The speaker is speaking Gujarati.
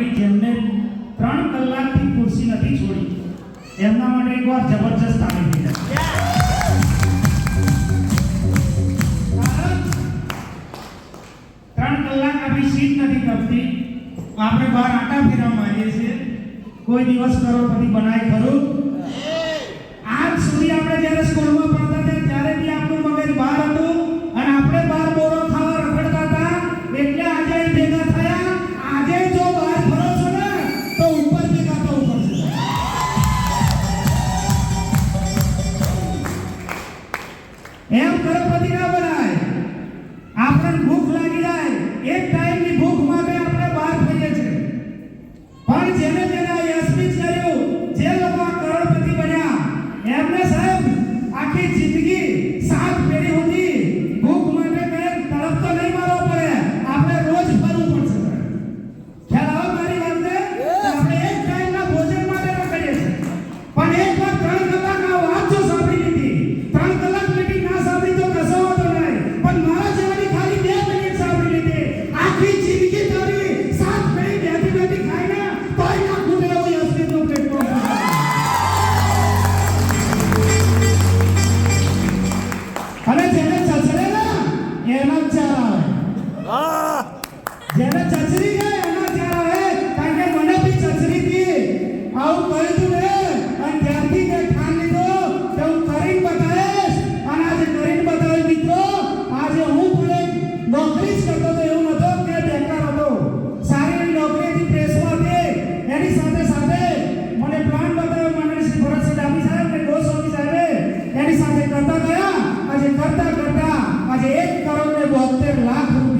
મંડળી જેમને 3 કલાકથી ખુરશી નથી છોડી એમના માટે એકવાર જબરજસ્ત તાળી થઈ જાય. 3 કલાક આપણી સીટ નથી તપતી, આપણે બહાર આટા ફેરા મારીએ છીએ. કોઈ દિવસ કરોડપતિ બનાય ખરું? આજ સુધી આપણે જ્યારે સ્કૂલમાં ભણતા હતા ત્યારે બી આપણું મગજ બહાર હતું અને આપણે બહાર બોરો ખાવા રખડતા હતા. એટલે આજે ભેગા થયા. આજે જો બહાર ફરો છો ને તો ઉપર ભેગા થવું પડશે. એમ કરોડપતિ ના બનાય. આપણને ભૂખ લાગી જાય, એક ટાઈમની ભૂખ માટે આપણે બહાર ફરીએ છીએ. પણ જેને જેને યશસ્વી કર્યું, જે લોકો કરોડપતિ બન્યા, એમને સાહેબ આખી જિંદગી 7 પેઢી સુધી ભૂખ માટે કઈ તડપતો નહીં મારવો પડે. આપણે રોજ ફરવું પડશે. ખ્યાલ આવે મારી વાતને? આપણે એક ટાઈમના ભોજન માટે રખડીએ છીએ. પણ એક વાર 3 કલાક આ વાત જો સાંભળી લીધી, 3 કલાક મીટિંગ ના સાંભળી તો કશો વાંધો નહીં, પણ મારા જેવાની ખાલી 2 મિનિટ સાંભળી લીધી, આખી જિંદગી તારી 7 પેઢી બેઠી ખાઈને તોય ના ખૂટે એવું યશસ્વીનું પ્લેટફોર્મ. અને જેને ચચરે ને એના જ ચાર આવે. જેને ચચરી ગઈ એના ચાર આવે. કારણ કે મને બી ચચરી હતી, આવું કર્યું તું ને, અને ત્યારથી મેં ઠાન લીધો કે હું કરીને બતાવીશ. અને આજે કરીને બતાવ્યું મિત્રો. આજે હું પણ એક નોકરી જ કરતો હતો, એવું નતો કે બેકાર હતો. સારી એવી નોકરી હતી, પ્રેસમાં હતી. એની સાથે સાથે મને પ્લાન બતાવ્યો મંડળી શ્રી ભરતસિંહ ડાભી સાહેબ ને ગોસ્વામી સાહેબે. એની સાથે કરતા ગયા. આજે કરતા કરતા આજે 1 કરોડ ને 72 લાખ રૂપિયા